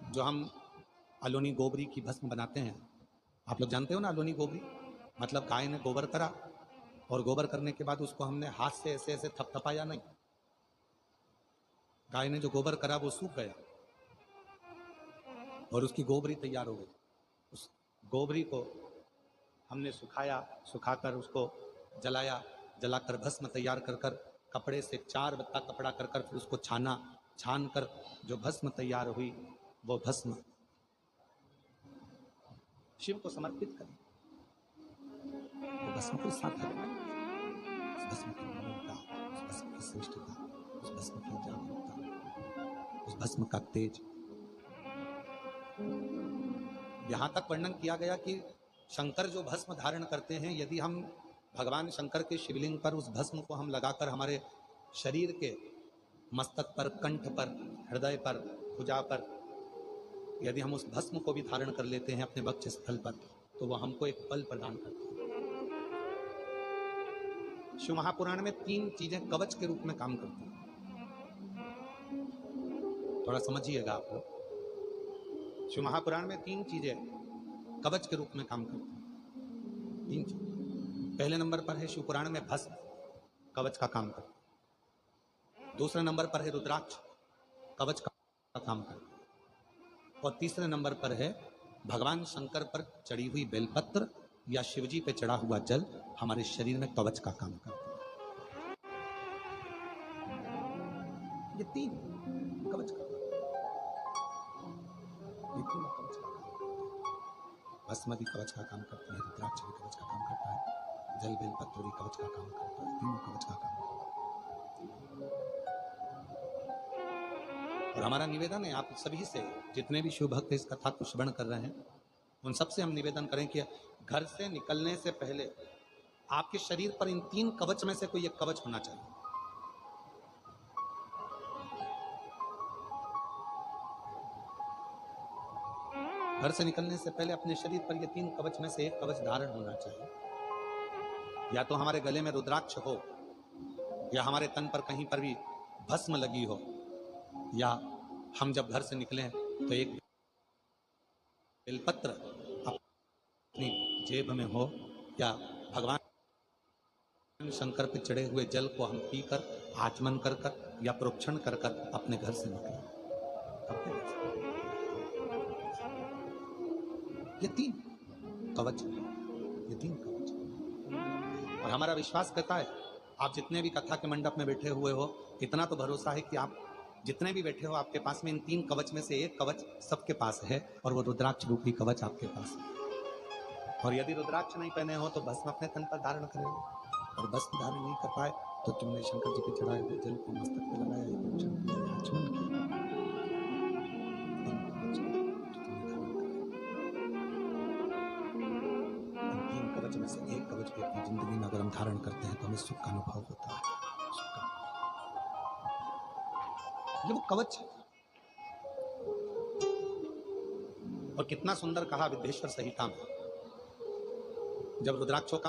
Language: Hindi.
जो हम अलोनी गोबरी की भस्म बनाते हैं, आप लोग जानते हो ना अलोनी गोबरी, मतलब गाय ने गोबर करा और गोबर करने के बाद उसको हमने हाथ से ऐसे ऐसे थपथपाया नहीं, गाय ने जो गोबर करा वो सूख गया और उसकी गोबरी तैयार हो गई। उस गोबरी को हमने सुखाया, सुखाकर उसको जलाया, जलाकर भस्म तैयार कर कर कपड़े से 4 बत्ता कपड़ा कर कर फिर उसको छाना, छान कर जो भस्म तैयार हुई वो भस्म शिव को समर्पित करें। वो भस्म को सार्थक बनाएं, उस भस्म की मूलता, उस भस्म की श्रेष्ठता, उस भस्म की जागरूकता, उस भस्म का तेज। यहां तक वर्णन किया गया कि शंकर जो भस्म धारण करते हैं, यदि हम भगवान शंकर के शिवलिंग पर उस भस्म को हम लगाकर हमारे शरीर के मस्तक पर, कंठ पर, हृदय पर, भुजा पर यदि हम उस भस्म को भी धारण कर लेते हैं अपने वक्ष स्थल पर, तो वह हमको एक बल प्रदान करती है। शिव महापुराण में 3 चीजें कवच के रूप में काम करती हैं, थोड़ा समझिएगा आप लोग। शिव महापुराण में 3 चीजें कवच के रूप में काम करती हैं, 3 चीजें। पहले नंबर पर है शिव पुराण में भस्म, कवच का काम करता है। दूसरे नंबर पर है रुद्राक्ष, कवच का काम करता है। और तीसरे नंबर पर है भगवान शंकर पर चढ़ी हुई बेलपत्र या शिवजी पे चढ़ा हुआ जल हमारे शरीर में कवच का काम करता है। ये 3 कवच का, ये 3 कवच का काम करते हैं। भस्म भी कवच का काम करती है, रुद्राक्ष भी कवच का काम करता है, जल बेलपत्र भी कवच का काम करता है, तीनों कवच का काम करता है। और हमारा निवेदन है आप सभी से, जितने भी शिव भक्त इस कथा को श्रवण कर रहे हैं, उन सबसे हम निवेदन करें कि घर से निकलने से पहले आपके शरीर पर इन 3 कवच में से कोई एक कवच होना चाहिए। घर से निकलने से पहले अपने शरीर पर ये 3 कवच में से एक कवच धारण होना चाहिए। या तो हमारे गले में रुद्राक्ष हो, या हमारे तन पर कहीं पर भी भस्म लगी हो, या हम जब घर से निकले तो एक बेलपत्र अपनी जेब में हो, या भगवान शंकर पे चढ़े हुए जल को हम पीकर आचमन कर कर या प्रोक्षण कर कर अपने घर से निकले। ये 3 कवच, ये 3 कवच। और हमारा विश्वास कहता है, आप जितने भी कथा के मंडप में बैठे हुए हो, इतना तो भरोसा है कि आप जितने भी बैठे हो आपके पास में इन 3 कवच में से एक कवच सबके पास है, और वो रुद्राक्ष रूपी कवच आपके पास है। और यदि रुद्राक्ष नहीं पहने हो तो भस्म अपने तन पर धारण करें, और भस्म धारण नहीं कर पाए तो तुमने शंकर जी पे चढ़ाए हुए जल को मस्तक पे लगाया, आचमन किया। इन 3 कवच में से एक कवच भी अपनी जिंदगी में अगर हम धारण करते हैं तो हमें सुख का अनुभव होता है। ये वो कवच है। और कितना सुंदर कहा विद्येश्वर संहिता में, जब रुद्राक्षों का